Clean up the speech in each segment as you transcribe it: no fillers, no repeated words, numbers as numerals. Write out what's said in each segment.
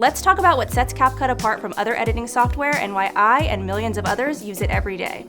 Let's talk about what sets CapCut apart from other editing software and why I and millions of others use it every day.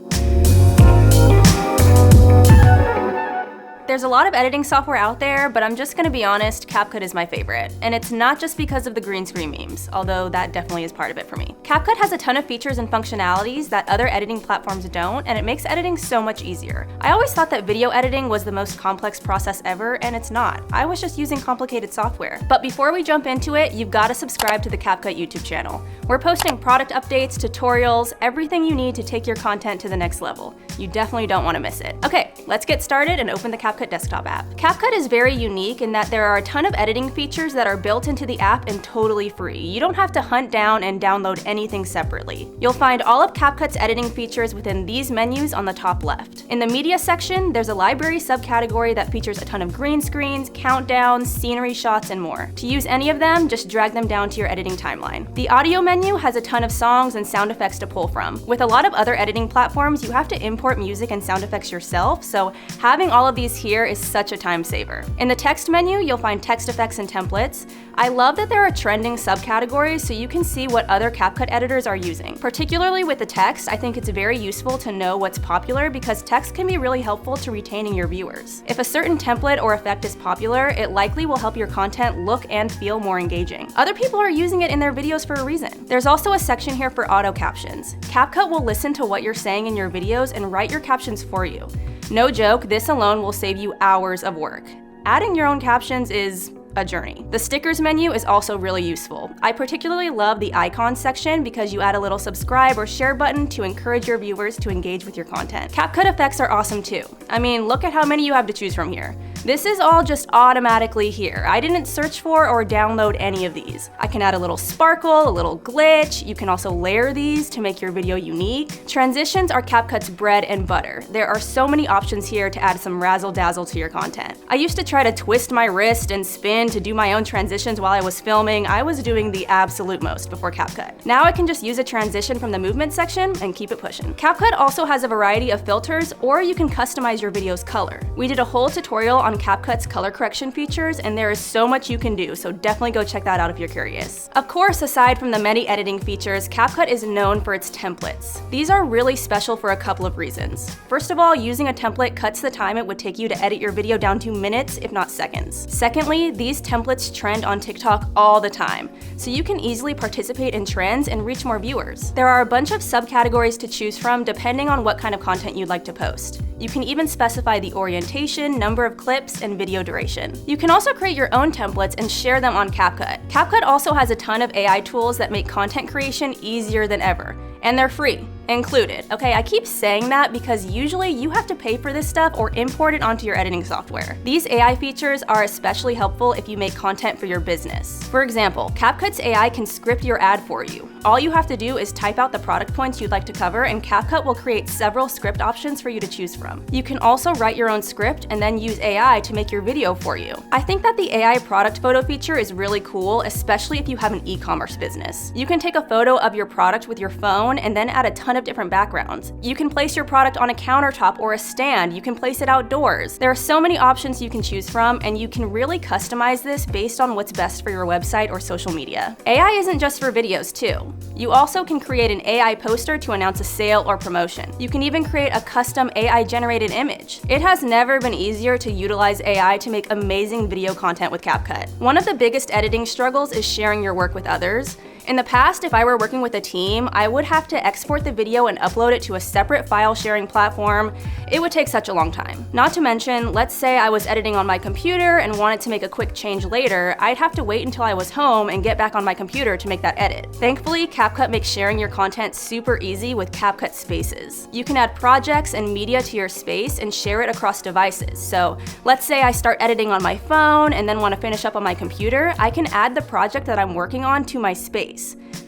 There's a lot of editing software out there, but I'm just gonna be honest, CapCut is my favorite. And it's not just because of the green screen memes, although that definitely is part of it for me. CapCut has a ton of features and functionalities that other editing platforms don't, and it makes editing so much easier. I always thought that video editing was the most complex process ever, and it's not. I was just using complicated software. But before we jump into it, you've gotta subscribe to the CapCut YouTube channel. We're posting product updates, tutorials, everything you need to take your content to the next level. You definitely don't wanna miss it. Okay, let's get started and open the CapCut desktop app. CapCut is very unique in that there are a ton of editing features that are built into the app and totally free. You don't have to hunt down and download anything separately. You'll find all of CapCut's editing features within these menus on the top left. In the media section, there's a library subcategory that features a ton of green screens, countdowns, scenery shots, and more. To use any of them, just drag them down to your editing timeline. The audio menu has a ton of songs and sound effects to pull from. With a lot of other editing platforms, you have to import music and sound effects yourself, so having all of these here is such a time saver. In the text menu, you'll find text effects and templates. I love that there are trending subcategories so you can see what other CapCut editors are using. Particularly with the text, I think it's very useful to know what's popular because text can be really helpful to retaining your viewers. If a certain template or effect is popular, it likely will help your content look and feel more engaging. Other people are using it in their videos for a reason. There's also a section here for auto captions. CapCut will listen to what you're saying in your videos and write your captions for you. No joke, this alone will save you hours of work. Adding your own captions is a journey. The stickers menu is also really useful. I particularly love the icons section because you add a little subscribe or share button to encourage your viewers to engage with your content. CapCut effects are awesome too. I mean, look at how many you have to choose from here. This is all just automatically here. I didn't search for or download any of these. I can add a little sparkle, a little glitch. You can also layer these to make your video unique. Transitions are CapCut's bread and butter. There are so many options here to add some razzle dazzle to your content. I used to try to twist my wrist and spin to do my own transitions while I was filming. I was doing the absolute most before CapCut. Now I can just use a transition from the movement section and keep it pushing. CapCut also has a variety of filters, or you can customize your video's color. We did a whole tutorial on CapCut's color correction features, and there is so much you can do, so definitely go check that out if you're curious. Of course, aside from the many editing features, CapCut is known for its templates. These are really special for a couple of reasons. First of all, using a template cuts the time it would take you to edit your video down to minutes, if not seconds. Secondly, these templates trend on TikTok all the time, so you can easily participate in trends and reach more viewers. There are a bunch of subcategories to choose from depending on what kind of content you'd like to post. You can even specify the orientation, number of clips, and video duration. You can also create your own templates and share them on CapCut. CapCut also has a ton of AI tools that make content creation easier than ever, and they're free. Included. Okay, I keep saying that because usually you have to pay for this stuff or import it onto your editing software. These AI features are especially helpful if you make content for your business. For example, CapCut's AI can script your ad for you. All you have to do is type out the product points you'd like to cover, and CapCut will create several script options for you to choose from. You can also write your own script and then use AI to make your video for you. I think that the AI product photo feature is really cool, especially if you have an e-commerce business. You can take a photo of your product with your phone and then add a ton of different backgrounds. You can place your product on a countertop or a stand. You can place it outdoors. There are so many options you can choose from, and you can really customize this based on what's best for your website or social media. AI isn't just for videos too. You also can create an AI poster to announce a sale or promotion. You can even create a custom AI-generated image. It has never been easier to utilize AI to make amazing video content with CapCut. One of the biggest editing struggles is sharing your work with others. In the past, if I were working with a team, I would have to export the video and upload it to a separate file sharing platform. It would take such a long time. Not to mention, let's say I was editing on my computer and wanted to make a quick change later, I'd have to wait until I was home and get back on my computer to make that edit. Thankfully, CapCut makes sharing your content super easy with CapCut Spaces. You can add projects and media to your space and share it across devices. So let's say I start editing on my phone and then want to finish up on my computer, I can add the project that I'm working on to my space.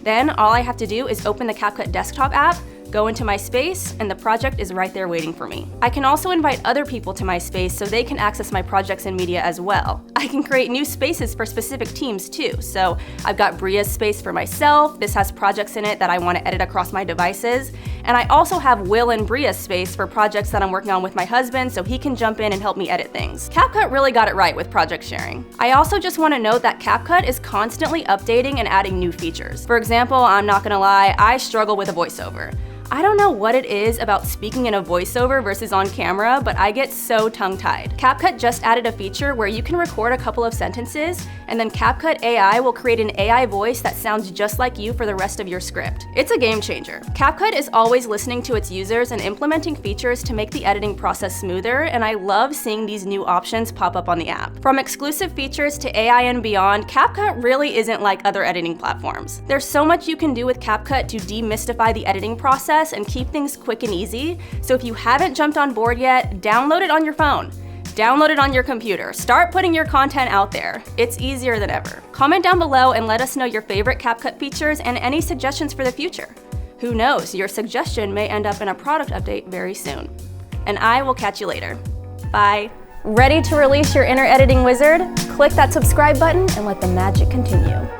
Then all I have to do is open the CapCut desktop app, Go into my space, and the project is right there waiting for me. I can also invite other people to my space so they can access my projects and media as well. I can create new spaces for specific teams too. So I've got Bria's space for myself. This has projects in it that I want to edit across my devices. And I also have Will and Bria's space for projects that I'm working on with my husband so he can jump in and help me edit things. CapCut really got it right with project sharing. I also just want to note that CapCut is constantly updating and adding new features. For example, I'm not gonna lie, I struggle with a voiceover. I don't know what it is about speaking in a voiceover versus on camera, but I get so tongue-tied. CapCut just added a feature where you can record a couple of sentences, and then CapCut AI will create an AI voice that sounds just like you for the rest of your script. It's a game changer. CapCut is always listening to its users and implementing features to make the editing process smoother, and I love seeing these new options pop up on the app. From exclusive features to AI and beyond, CapCut really isn't like other editing platforms. There's so much you can do with CapCut to demystify the editing process and keep things quick and easy. So if you haven't jumped on board yet, download it on your phone. Download it on your computer. Start putting your content out there. It's easier than ever. Comment down below and let us know your favorite CapCut features and any suggestions for the future. Who knows, your suggestion may end up in a product update very soon. And I will catch you later. Bye. Ready to release your inner editing wizard? Click that subscribe button and let the magic continue.